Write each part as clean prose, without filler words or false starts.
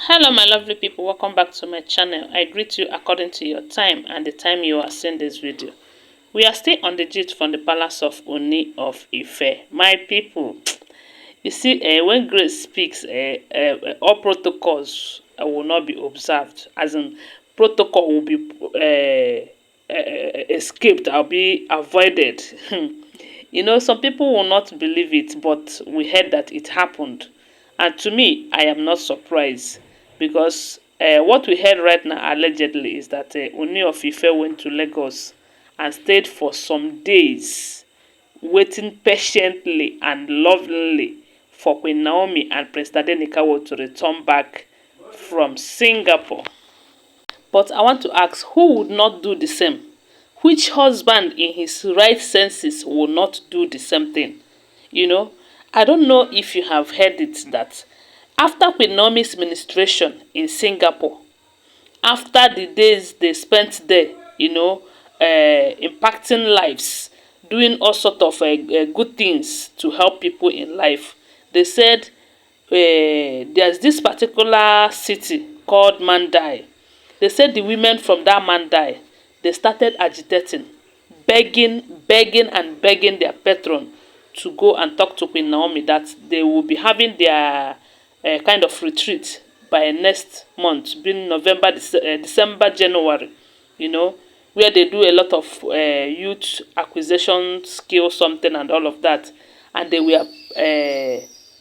Hello my lovely people, welcome back to my channel. I greet you according to your time and the time you are seeing this video. We are still on the gist from the palace of Ooni of Ife. My people, you see, when grace speaks, all protocols will not be observed. As in, protocol will be escaped, or be avoided. You know, some people will not believe it, but we heard that it happened. And to me, I am not surprised because what we heard right now allegedly is that Ooni of Ife went to Lagos and stayed for some days, waiting patiently and lovingly for Queen Naomi and Prince Tadenikawo to return back from Singapore. But I want to ask, who would not do the same? Which husband in his right senses will not do the same thing? You know, I don't know if you have heard it that after Queen Naomi's ministration in Singapore, after the days they spent there, impacting lives, doing all sort of good things to help people in life, they said there's this particular city called Mandai. They said the women from that Mandai, they started agitating, begging and begging their patron to go and talk to Queen Naomi that they will be having their kind of retreat by next month, being November, December, January, you know, where they do a lot of youth acquisition skill something and all of that. And they were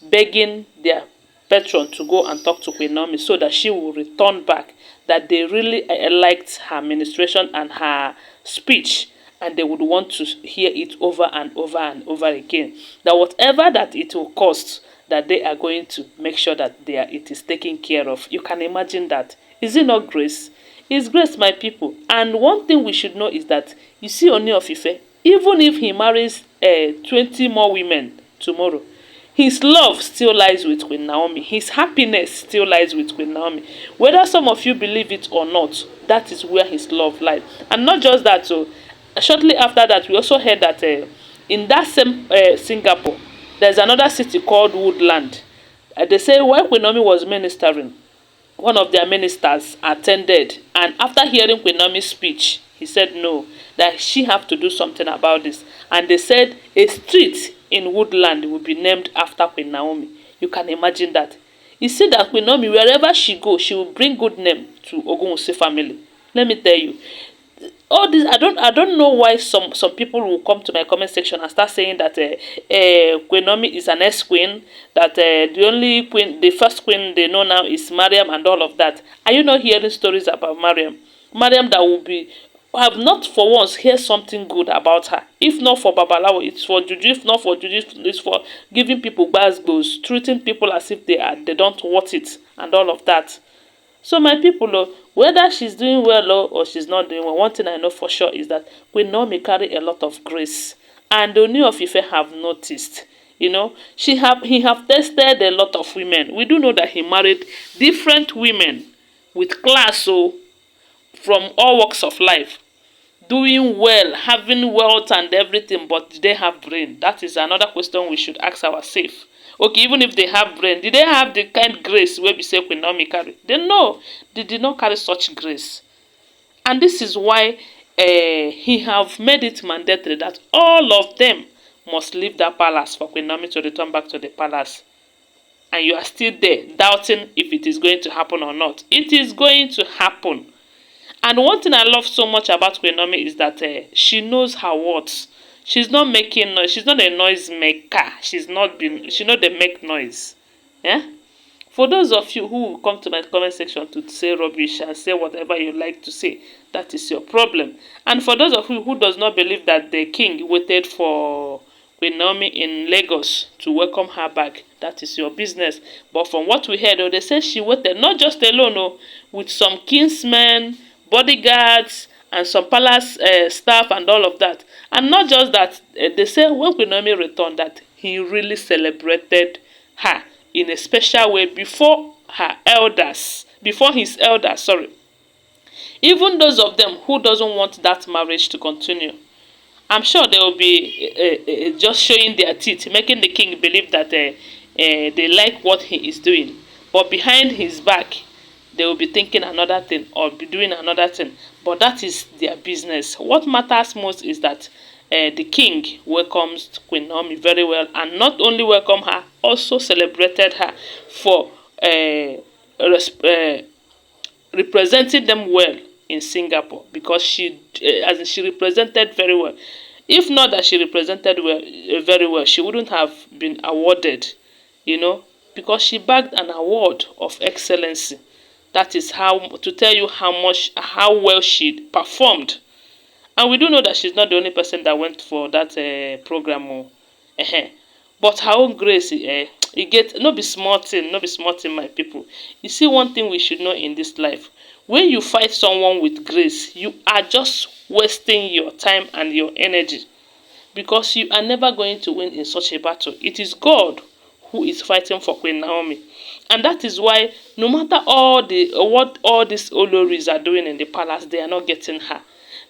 begging their patron to go and talk to Queen Naomi so that she will return back, that they really liked her ministration and her speech, and they would want to hear it over and over and over again. That whatever that it will cost, that they are going to make sure that it is taken care of. You can imagine that. Is it not grace? It's grace, my people. And one thing we should know is that, you see Ooni of Ife, even if he marries 20 more women tomorrow, his love still lies with Queen Naomi. His happiness still lies with Queen Naomi. Whether some of you believe it or not, that is where his love lies. And not just that, so shortly after that, we also heard that in that same Singapore, there's another city called Woodland. They say when Queen Naomi was ministering, one of their ministers attended, and after hearing Queen Naomi's speech, he said no, that she have to do something about this. And they said a street in Woodland will be named after Queen Naomi. You can imagine that. You see that Queen Naomi, wherever she goes, she will bring good name to ogunwusi family. Let me tell you, all this, I don't know why some people will come to my comment section and start saying that Queen Naomi is an ex-queen, that the only queen, the first queen they know now is Mariam and all of that. Are you not hearing stories about Mariam? Mariam that will be, have not for once heard something good about her. If not for Babalawo, it's for Juju. If not for Juju, it's for giving people gbas, treating people as if they don't want it and all of that. So my people, whether she's doing well or she's not doing well, one thing I know for sure is that Queen Naomi carry a lot of grace. And the Ooni of Ife have noticed, he have tested a lot of women. We do know that he married different women with class, so from all walks of life, doing well, having wealth and everything, but do they have brain? That is another question we should ask ourselves. Okay, even if they have brain, did they have the kind grace where we say Queen Naomi carry? They know they did not carry such grace. And this is why he have made it mandatory that all of them must leave that palace for Queen Naomi to return back to the palace. And you are still there doubting if it is going to happen or not. It is going to happen. And one thing I love so much about Queen Naomi is that she knows her words. She's not making noise. She's not a noise maker. She know they make noise. Yeah? For those of you who will come to my comment section to say rubbish and say whatever you like to say, that is your problem. And for those of you who does not believe that the king waited for Queen Naomi in Lagos to welcome her back, that is your business. But from what we heard, they say she waited not just alone, with some kinsmen, bodyguards, and some palace staff and all of that. And not just that, they say when Queen Naomi returned, that he really celebrated her in a special way before his elders, sorry. Even those of them who doesn't want that marriage to continue, I'm sure they will be just showing their teeth, making the king believe that they like what he is doing. But behind his back, they will be thinking another thing or be doing another thing. But that is their business. What matters most is that the king welcomes Queen Naomi very well, and not only welcome her, also celebrated her for representing them well in Singapore, because as in she represented very well. If not that she represented well, very well, she wouldn't have been awarded, you know, because she bagged an award of excellency. That is how to tell you how well she performed. And we do know that she's not the only person that went for that program. Oh. But her own grace, e get no be small thing, no be small thing, my people. You see, one thing we should know in this life: when you fight someone with grace, you are just wasting your time and your energy, because you are never going to win in such a battle. It is God who is fighting for Queen Naomi. And that is why no matter all the what all these oloris are doing in the palace, they are not getting her.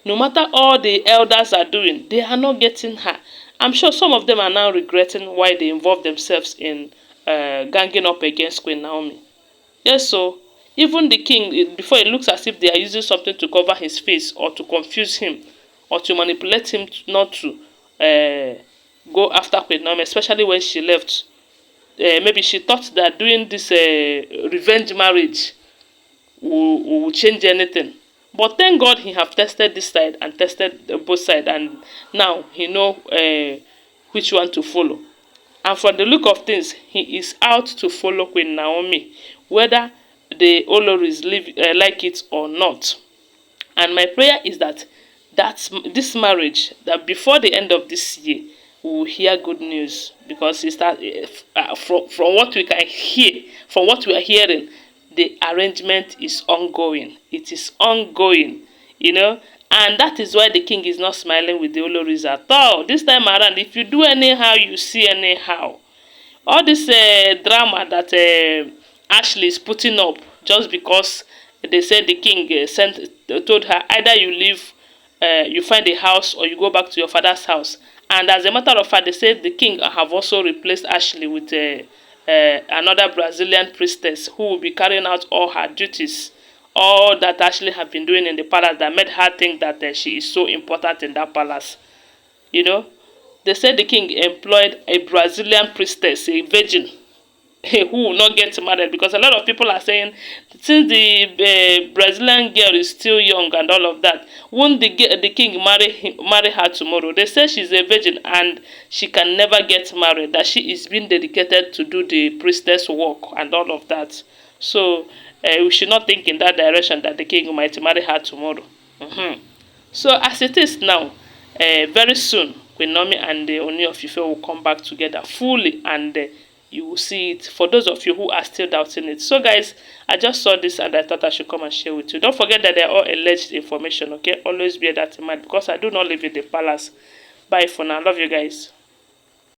No matter all the elders are doing, they are not getting her. I'm sure some of them are now regretting why they involved themselves in ganging up against Queen Naomi. Yes, so even the king, before it looks as if they are using something to cover his face or to confuse him or to manipulate him not to go after Queen Naomi, especially when she left. Maybe she thought that doing this revenge marriage will change anything. But thank God he have tested this side and tested both sides, and now he know which one to follow. And from the look of things, he is out to follow Queen Naomi, whether the Olories like it or not. And my prayer is that this marriage, that before the end of this year, we will hear good news, because it's that from what we can hear, from what we are hearing, the arrangement is ongoing. It is ongoing, you know. And that is why the king is not smiling with the Oloris at all. This time around, if you do anyhow, you see anyhow. All this drama that Ashley is putting up just because they said the king told her either you leave, you find a house, or you go back to your father's house. And as a matter of fact, they said the king have also replaced Ashley with another Brazilian priestess who will be carrying out all her duties, all that Ashley have been doing in the palace, that made her think that she is so important in that palace. You know, they said the king employed a Brazilian priestess, a virgin, who will not get married, because a lot of people are saying since the Brazilian girl is still young and all of that, won't the king marry her tomorrow? They say she's a virgin and she can never get married, that she is being dedicated to do the priestess work and all of that. So we should not think in that direction, that the king might marry her tomorrow. So as it is now, very soon Queen Naomi and the Ooni of Ife will come back together fully, and you will see it, for those of you who are still doubting it. So guys, I just saw this and I thought I should come and share with you. Don't forget that they are all alleged information, okay? Always bear that in mind, because I do not live in the palace. Bye for now. Love you guys.